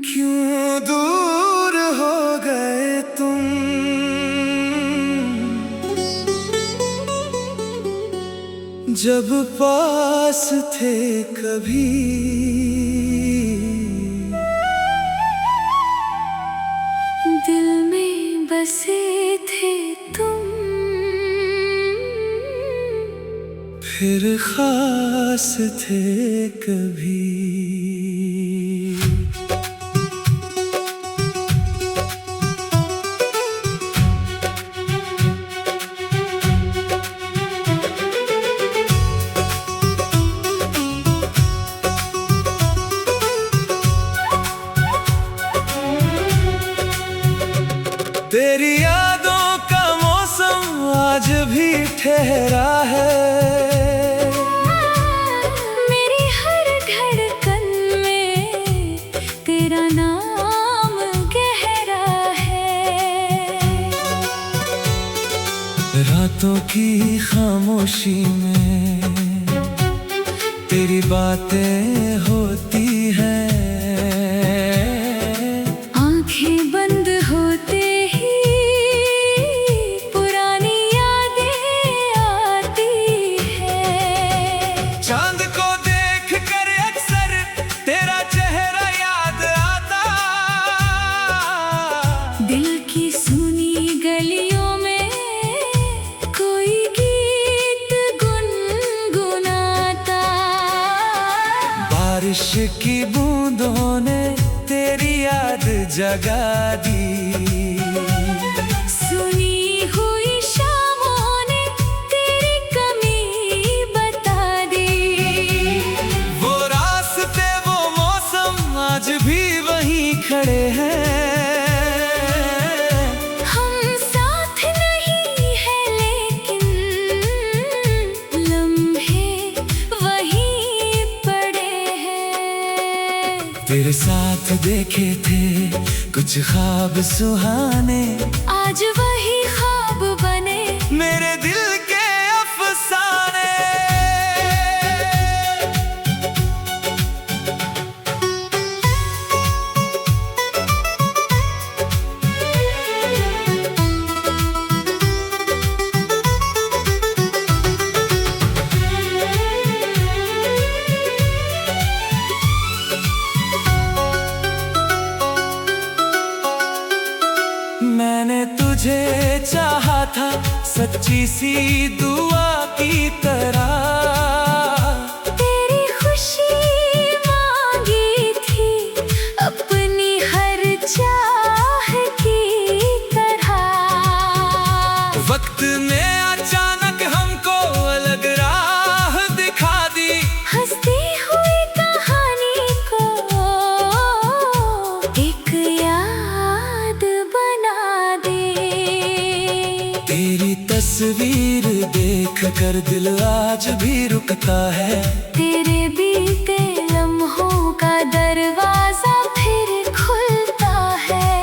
क्यों दूर हो गए तुम, जब पास थे कभी। दिल में बसे थे तुम, फिर खास थे कभी। तेरी यादों का मौसम आज भी ठहरा है। मेरी हर धड़कन में तेरा नाम गहरा है। रातों की खामोशी में तेरी बातें होती हैं। आंखें बंद होते दिल की सुनी गलियों में कोई गीत गुनगुनाता। बारिश की बूंदों ने तेरी याद जगा दी। सुनी हुई शामों ने तेरी कमी बता दी। वो रास्ते वो मौसम आज भी वहीं खड़े हैं। तेरे साथ देखे थे कुछ ख्वाब सुहाने, आज वही ख्वाब बने मेरे दिल के अफसाने। मैंने तुझे चाहा था सच्ची सी दुआ की तरह। तेरी खुशी मांगी थी अपनी हर चाह की तरह। वक्त ने अचानक हमको अलग राह दिखा दी। हंसती हुई कहानी को एक याद बना दे। तेरी तस्वीर देख कर दिल आज भी रुकता है। तेरे बीते लम्हों का दरवाजा फिर खुलता है।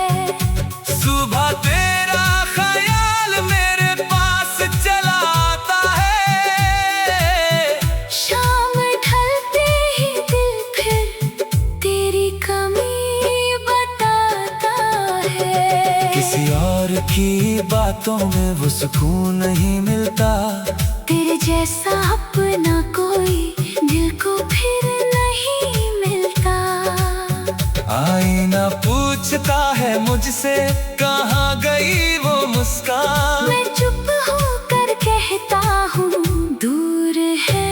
सुबह तेरा ख्याल मेरे पास चला आता है। शाम ढलते ही दिल फिर तेरी कमी बताता है। किसी और की बातों में वो सुकून नहीं मिलता। तेरे जैसा अपना कोई दिल को फिर नहीं मिलता। आईना पूछता है मुझसे कहाँ गई वो मुस्कान। मैं चुप होकर कहता हूँ दूर है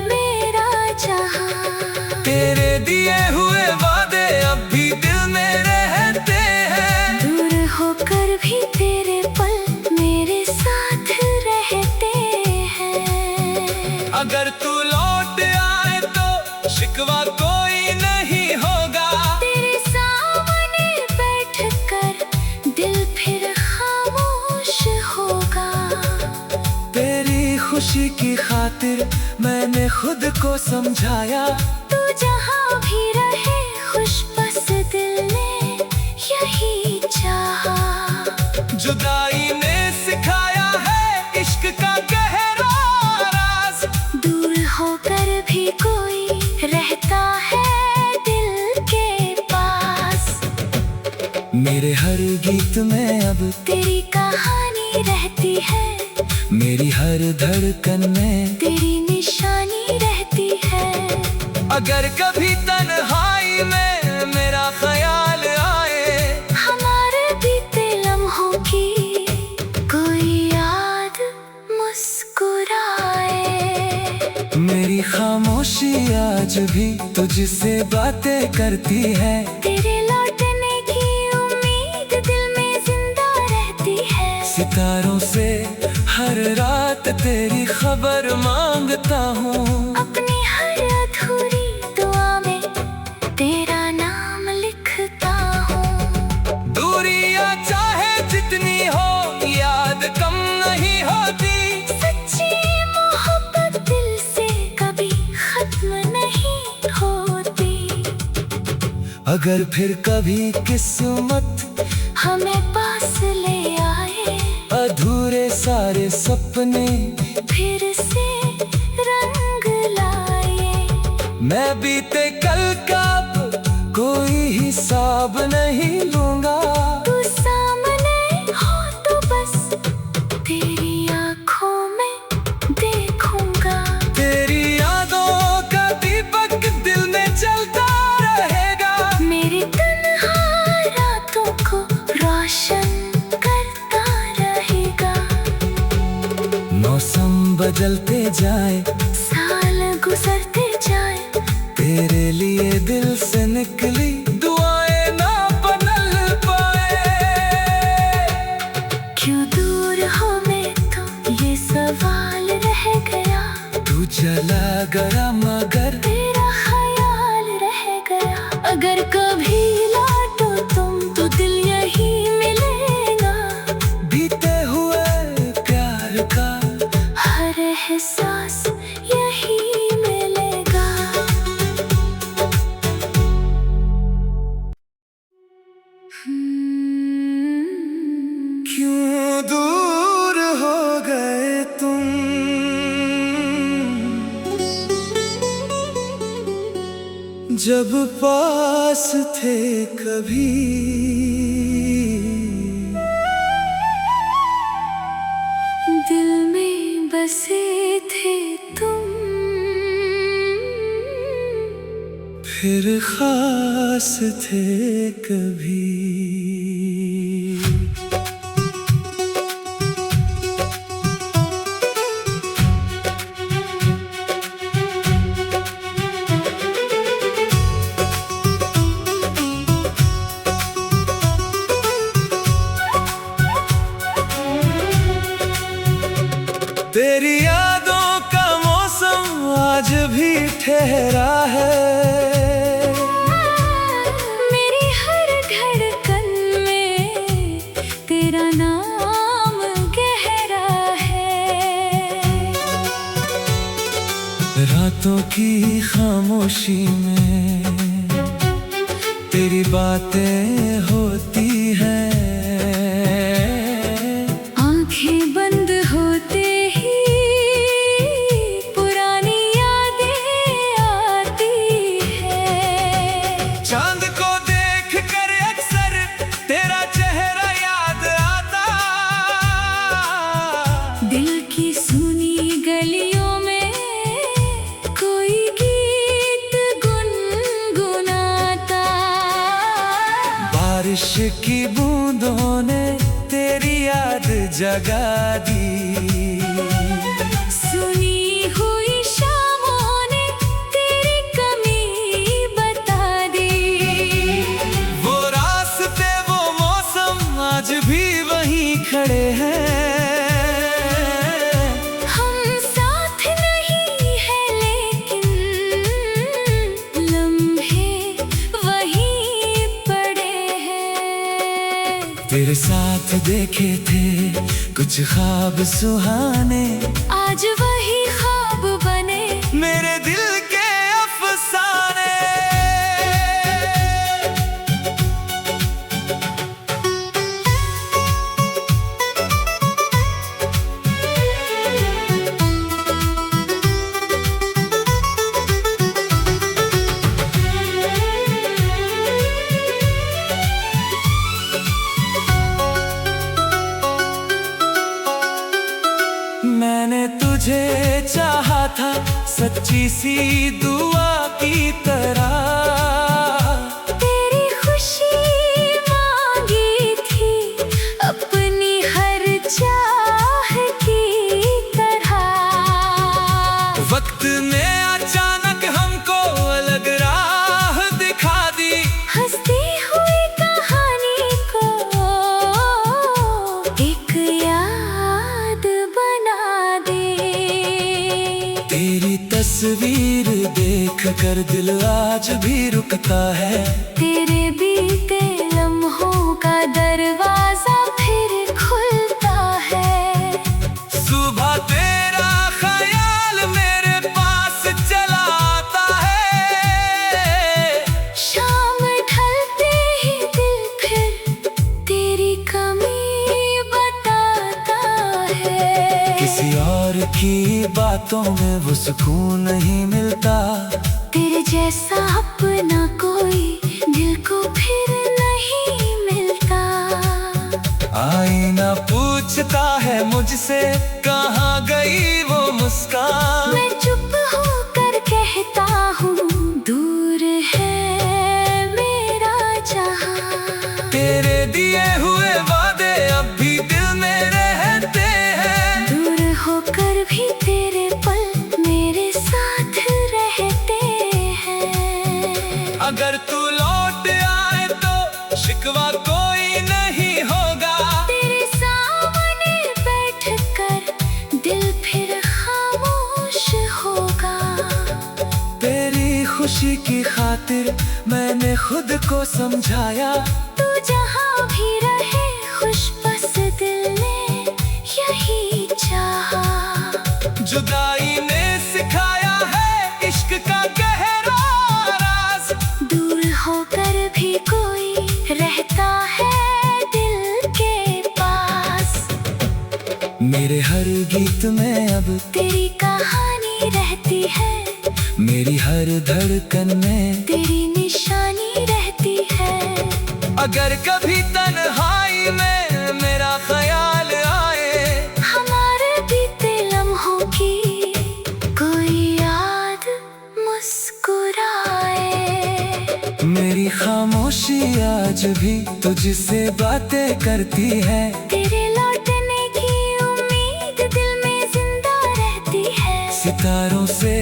मेरा जहां। तेरे दिए हुए वादे अब भी दिल में रहते हैं। दूर होकर भी तेरे पल मेरे साथ रहते हैं। अगर तू लौट आए तो शिकवा कोई नहीं होगा। तेरे सामने बैठकर दिल फिर खामोश होगा। तेरी खुशी की खातिर मैंने खुद को समझाया। तू जहाँ भी रहे खुश बस दिल ने यही चाहा। जुदाई ने सिखाया है इश्क का गहरा राज। दूर होकर भी कोई रहता मेरे हर गीत में अब तेरी कहानी रहती है, मेरी हर धड़कन में तेरी निशानी रहती है। अगर कभी तन्हाई में मेरा ख्याल आए, हमारे बीते लम्हों की कोई याद मुस्कुराए। मेरी खामोशी आज भी तुझसे बातें करती है, तेरे लौटने की उम्मीद दिल में जिंदा रहती है। सितारों से हर रात तेरी खबर मांगता हूँ, अपनी हर अधूरी दुआ में तेरा नाम लिखता हूँ। दूरियां चाहे जितनी हो याद कम नहीं होती, सच्ची मोहब्बत दिल से कभी खत्म नहीं होती। अगर फिर कभी किस्मत हमें पास ले आए, अधूरे सारे सपने फिर से रंग लाए। मैं बीते कल का कोई हिसाब नहीं लूंगा, तू सामने हो तो बस तेरी आँखों में देखूंगा। तेरी यादों का दीपक दिल में जलता रहेगा, मेरी तन्हा रातों को रोशन करता रहेगा। मौसम बदलते जाए, साल गुजरते जाए, तेरे लिए दिल से निकली दुआएं ना बदल पाए। क्यों दूर हो मैं तो ये सवाल रह गया, तू चला गया मगर तेरा ख्याल रह गया। अगर कभी लौटो तुम तो दिल यही मिलेगा, बीते हुए प्यार का हर एहसास यही मिलेगा। क्यों दूर हो गए तुम, जब पास थे कभी। दिल में बसे थे तुम, फिर खास थे कभी। तेरी यादों का मौसम आज भी ठहरा है, मेरी हर धड़कन में तेरा नाम गहरा है। रातों की खामोशी में तेरी बातें होती हैं, आंखें बंद होते ही पुरानी यादें आती है। चांद को देख कर अक्सर तेरा चेहरा याद आता, दिल की सुनी गलियों में कोई गीत गुनगुनाता। बारिश की बूंदों ने तेरी याद जगा दी, सुनी हुई शामों ने तेरी कमी बता दी। वो रास्ते वो मौसम आज भी वहीं खड़े हैं। हम साथ नहीं है लेकिन लम्हे वहीं पड़े हैं। तेरे साथ देखे थे कुछ ख्वाब सुहाने, आज वही ख्वाब बने मेरे दिल के अफसाने। छोटी सी दुआ की तरह। तेरी खुशी मांगी थी अपनी हर चाह की तरह। वक्त ने अचानक हमको अलग राह दिखा दी। हंसती हुई कहानी को एक याद बना दे। तेरी तस्वीर देख कर दिल आज भी रुकता है। तेरे बीते लम्हों का दरवाजा फिर खुलता है। सुबह तेरा ख्याल मेरे पास चला आता है। शाम ढलते ही दिल फिर तेरी कमी बताता है। किसी और की बातों में वो सुकून नहीं मिलता। तेरे जैसा अपना कोई दिल को फिर नहीं मिलता। आईना पूछता है मुझसे कहाँ गई वो मुस्कान। मैं चुप होकर कहता हूँ दूर है मेरा जहां। तेरे दिए हुए वादे अब भी दिल में रहते हैं। दूर होकर भी तेरे पल मेरे साथ रहते हैं। अगर तू लौट आए तो शिकवा कोई नहीं होगा। तेरे सामने बैठकर दिल फिर खामोश होगा। तेरी खुशी की खातिर मैंने खुद को समझाया। तू जहाँ भी रहे खुश बस दिल ने यही चाहा। जुदाई ने सिखाया है इश्क का गहरा राज। दूर होकर भी कोई रहता है दिल के पास। मेरे हर गीत में अब तेरी कहानी रहती है। मेरी हर धड़कन में तेरी निशानी रहती है। अगर कभी तन्हाई में मेरा ख्याल आए। हमारे बीते लम्हों की कोई याद मुस्कुराए। मेरी खामोशी आज भी तुझसे बातें करती है। तेरे लौटने की उम्मीद दिल में जिंदा रहती है। सितारों से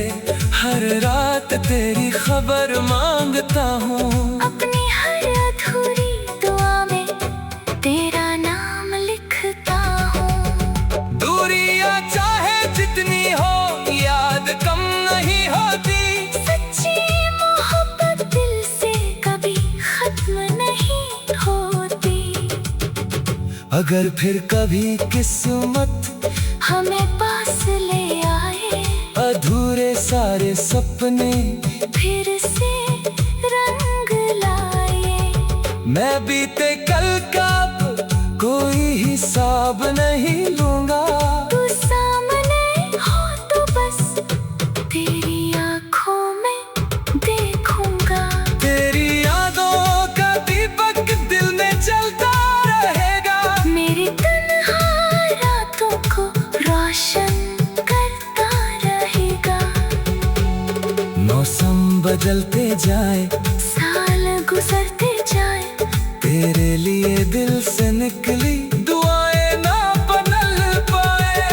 हर रात तेरी खबर मांगता हूँ। अपनी हर अधूरी दुआ में तेरा नाम लिखता हूँ। दूरियां चाहे जितनी हो याद कम नहीं होती। सच्ची मोहब्बत दिल से कभी खत्म नहीं होती। अगर फिर कभी किस्मत हमें पास ले आए। अधूरे सारे सपने फिर से रंग लाए। मैं बीते कल का कोई हिसाब नहीं लूंगा। तू सामने हो तो बस तेरी आँखों में देखूंगा। तेरी यादों का दीपक दिल में जलता रहेगा। मेरी तन्हा रातों को रोशन करता रहेगा। मौसम बदलते जाए साल गुजरते जाए। तेरे लिए दिल से निकली दुआएं ना बदल पाए।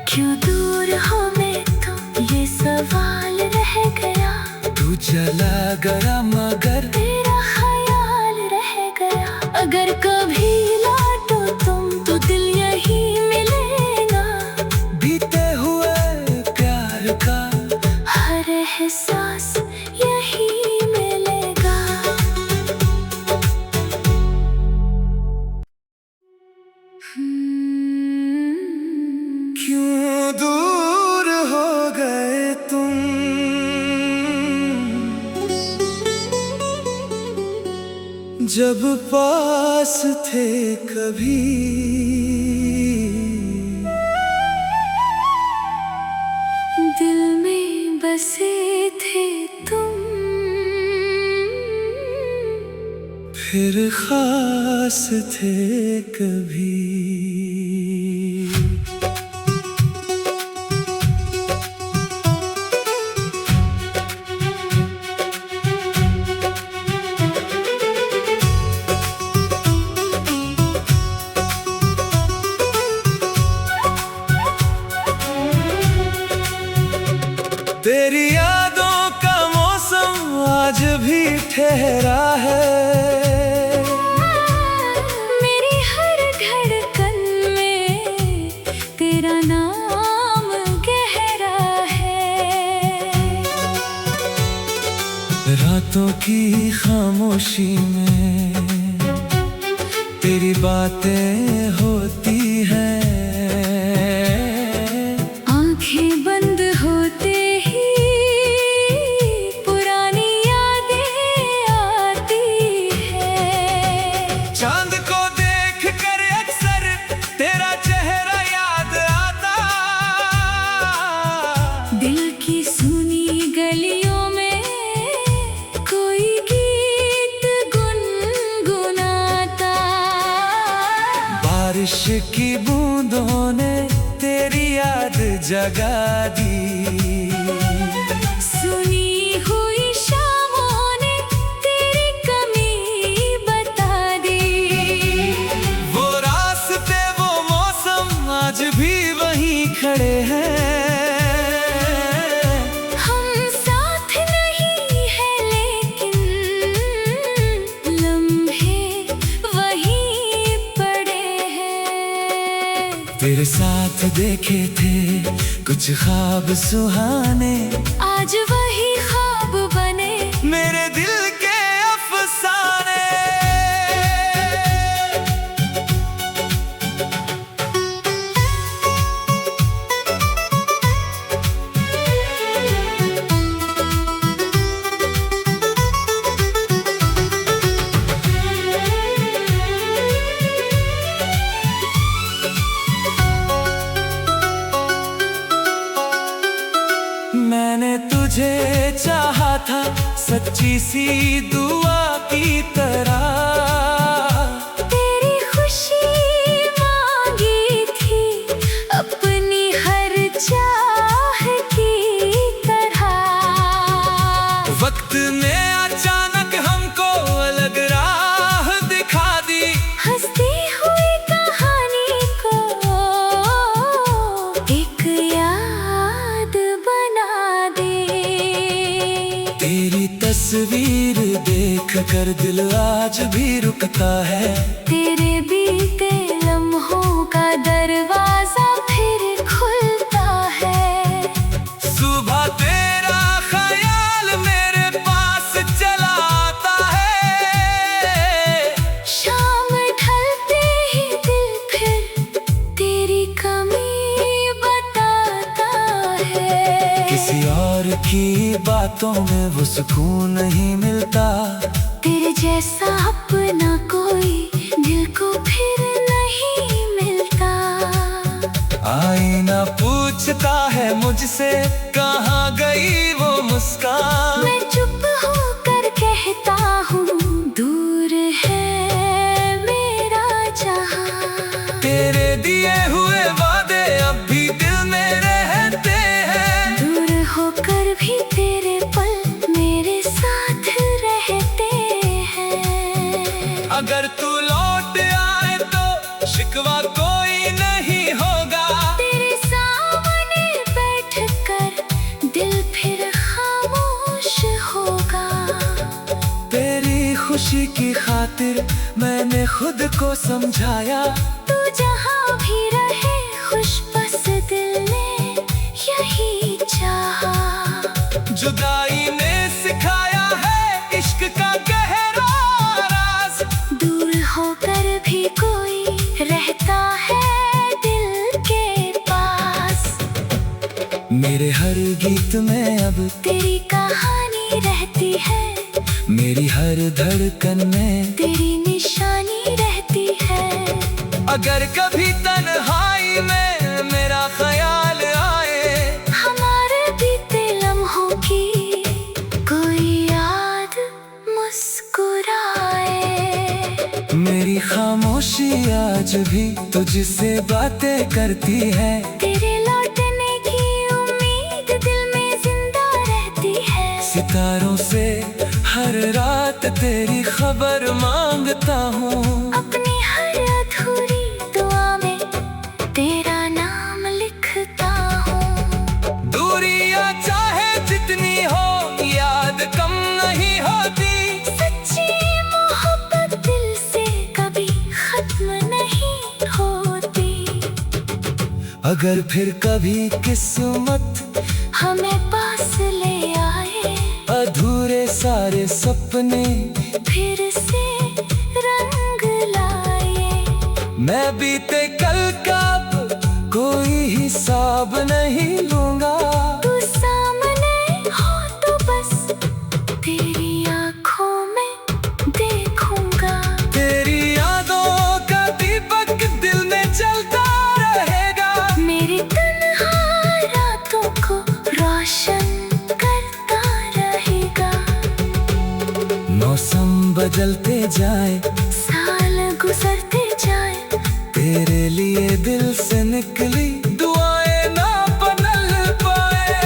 क्यों दूर हो मैं तो ये सवाल रह गया। तू चला गया मगर तेरा ख्याल रह गया। अगर कभी लौटो तुम तो दिल यही मिलेगा। बीते हुए प्यार का हर एहसास यही मिलेगा। क्यों दूर हो गए तुम। जब पास थे कभी दिल में बसे थे तुम। फिर खास थे कभी। तेरी यादों का मौसम आज भी ठहरा है। मेरी हर धड़कन में तेरा नाम गहरा है। रातों की खामोशी में तेरी बातें होती हैं। आंखें बंद होते ही पुरानी यादें आती है। चांद को देख कर अक्सर तेरा चेहरा याद आता। दिल की सुनी गलियों में कोई गीत गुनगुनाता। बारिश की बूंदों ने तेरी याद जगा दी। सुनी हुई शामों ने तेरी कमी बता दी। वो रास्ते वो मौसम आज भी वहीं खड़े हैं। हम साथ नहीं है लेकिन लम्हे वहीं पड़े हैं। तेरे साथ देखे थे कुछ ख्वाब सुहाने, आज वही ख्वाब बने मेरे दिल के अफसाने। मैंने तुझे चाहा था सच्ची सी दुआ की तरह। तेरी खुशी मांगी थी अपनी हर चाह की तरह। वक्त ने अचानक हमको अलग राह दिखा दी। हंसती हुई कहानी को एक याद बना दे। तेरी तस्वीर देख कर दिल आज भी रुकता है। तेरे बीते लम्हों का दरवाजा फिर खुलता है। सुबह तेरा ख्याल मेरे पास चला आता है। शाम ढलते ही दिल फिर तेरी कमी बताता है। किसी और की बातों में वो सुकून नहीं मिलता। तेरे जैसा अपना कोई दिल को फिर नहीं मिलता। आईना पूछता है मुझसे कहाँ गई वो मुस्कान। मैं चुप होकर कहता हूँ दूर है मेरा जहां। तेरे दिए हुए वादे अब भी दिल में रहते हैं। दूर होकर भी तेरे पल मेरे साथ रहते हैं। अगर तू लौट आए तो शिकवा कोई नहीं होगा। तेरे सामने बैठकर दिल फिर खामोश होगा। तेरी खुशी की खातिर मैंने खुद को समझाया। तू जहाँ भी रहे खुश बस दिल ने यही चाहा। जुदाई ने सिखाया है इश्क का गहरा राज। दूर होकर भी कोई रहता है दिल के पास। मेरे हर गीत में अब तेरी कहानी रहती है। मेरी हर धड़कन में तेरी निशानी रहती है। अगर कभी तन्हाई में मेरा ख्याल आए। हमारे बीते लम्हों की कोई याद मुस्कुराए। मेरी खामोशी आज भी तुझसे बातें करती है। तेरे लौटने की उम्मीद दिल में जिंदा रहती है। सितारों से हर रात तेरी खबर मांगता हूँ। अपनी हर अधूरी दुआ में तेरा नाम लिखता हूँ। दूरियां चाहे जितनी हो याद कम नहीं होती। सच्ची मोहब्बत दिल से कभी खत्म नहीं होती। अगर फिर कभी किस्मत हमें पास ले आए, अधूरे सारे सपने फिर से रंग लाए। मैं बीते कल का अब कोई हिसाब नहीं लूंगा। तू सामने हो तो बस तेरी आंखों में देखूंगा। तेरी यादों का दीपक दिल में जलता रहेगा। मेरी तन्हा रातों को रोशन करता रहेगा। मौसम बदलते जाए, साल गुजरते जाए, तेरे लिए दिल से निकली दुआएं ना बदल पाए।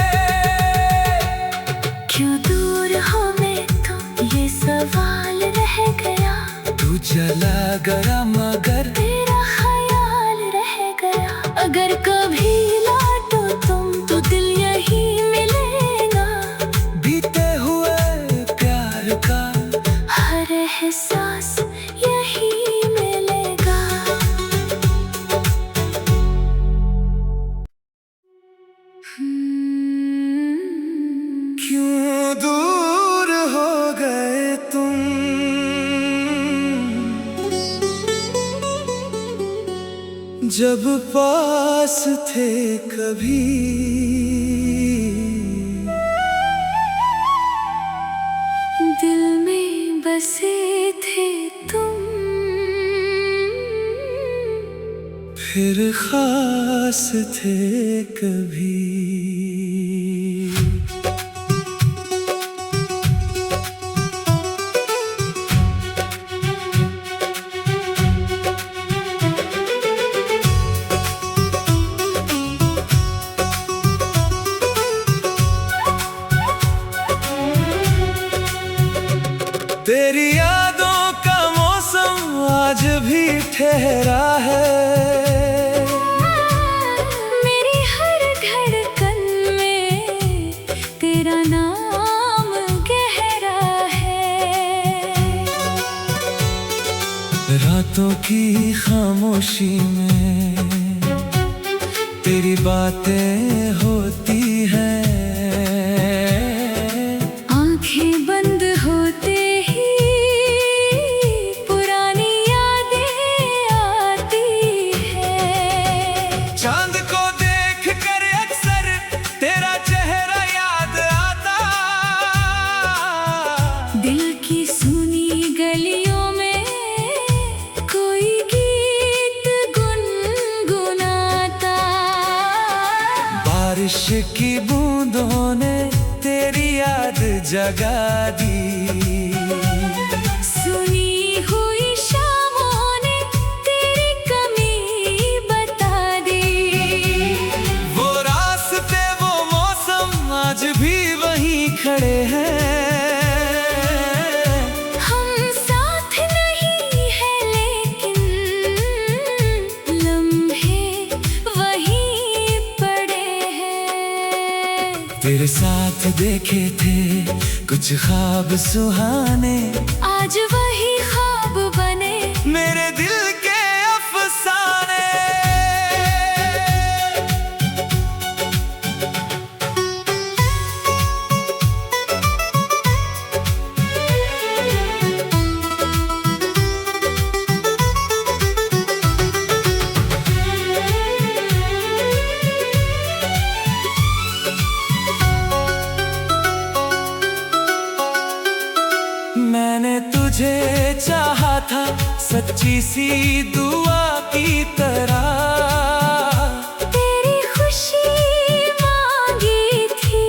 क्यों दूर हो मैं तो ये सवाल रह गया। तू चला गया मगर तेरा ख्याल रह गया। अगर कभी लौटो तुम तो दिल यही मिलेगा। बीते हुए प्यार का हर एहसास यही मिलेगा। क्यों दूर हो गए तुम, जब पास थे कभी। दिल में बसे थे तुम, फिर खास थे कभी। तेरी यादों का मौसम आज भी ठहरा है। मेरी हर धड़कन में तेरा नाम गहरा है। रातों की खामोशी में तेरी बातें होती हैं। आंखें बंद होते ही पुरानी यादें आती है। चांद को देख कर अक्सर तेरा चेहरा याद आता। दिल की सुनी गलियों में कोई गीत गुनगुनाता। बारिश की बूंदों ने तेरी याद जगा दी। सुनी हुई शामों ने तेरी कमी बता दी। वो रास्ते वो मौसम आज भी वहीं खड़े हैं। हम साथ नहीं हैं लेकिन लम्हे वहीं पड़े हैं। तेरे साथ देखे थे कुछ ख्वाब सुहाने, आज वही ख्वाब बने मेरे दिल के अफसाने। मैंने तुझे चाहा था सच्ची सी दुआ की तरह। तेरी खुशी मांगी थी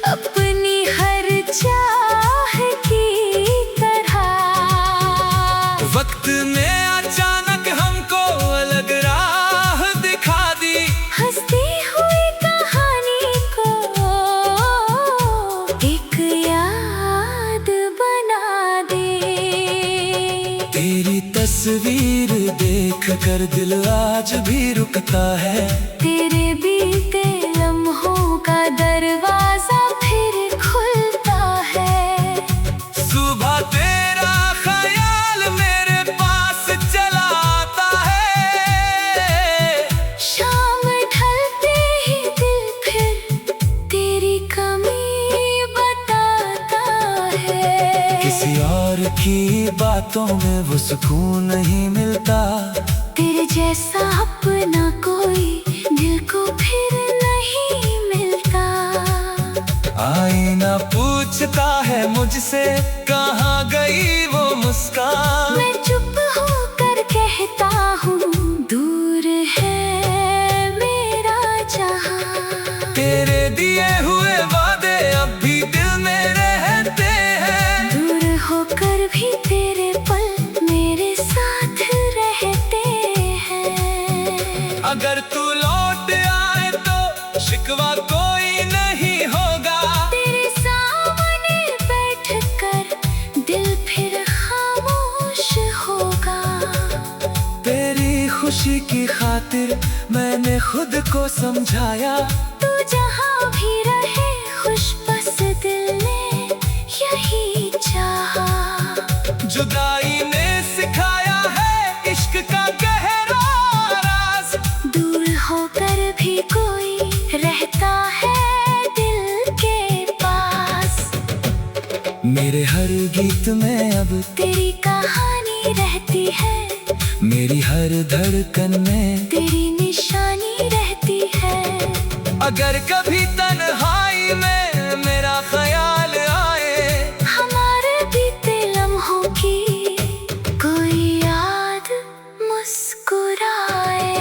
अपनी हर चाह की तरह। वक्त ने अचानक हमको अलग राह दिखा दी। हंसती हुई कहानी को एक याद बना दे। तेरी तस्वीर देख कर दिल आज भी रुकता है। तेरे बीते लम्हों का दरवाजा फिर किसी और की बातों में वो सुकून नहीं मिलता। तेरे जैसा अपना कोई दिल को फिर नहीं मिलता। आईना पूछता है मुझसे कहाँ गई वो मुस्कान। मैं चुप होकर कहता हूँ दूर है मेरा जहां। तेरे दिए हुए वादे अब भी दिल में रहते हैं। दूर होकर भी तेरे पल मेरे साथ रहते हैं। अगर तू लौट आए तो शिकवा कोई नहीं होगा। तेरे सामने बैठकर दिल फिर खामोश होगा। तेरी खुशी की खातिर मैंने खुद को समझाया। तू जहाँ भी रहे खुश बस दिल ने यही चाहा। जुदाई ने सिखाया है इश्क का गहरा राज। दूर होकर भी कोई रहता है दिल के पास। मेरे हर गीत में अब तेरी कहानी रहती है। मेरी हर धड़कन में तेरी निशानी रहती है। अगर कभी तन्हाई में मेरा ख्याल आए, हमारे बीते लम्हों की कोई याद मुस्कुराए।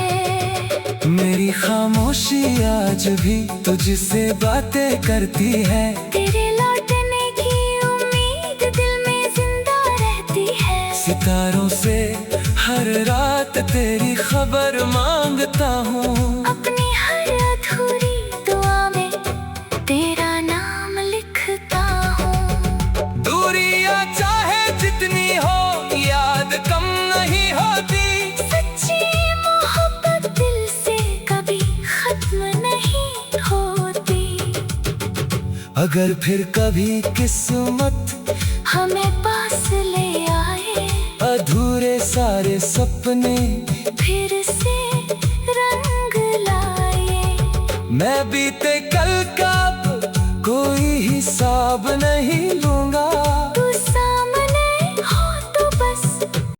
मेरी खामोशी आज भी तुझसे बातें करती है। तेरे लौटने की उम्मीद दिल में जिंदा रहती है। सितारों से हर रात तेरी खबर मांगता हूँ। अपनी हर अधूरी दुआ में तेरा नाम लिखता हूँ। दूरियां चाहे जितनी हो याद कम नहीं होती। सच्ची मोहब्बत दिल से कभी खत्म नहीं होती। अगर फिर कभी किस्मत हमें पास ले आए, अधूरे सारे सपने फिर से रंग लाए। मैं बीते कल का अब कोई हिसाब नहीं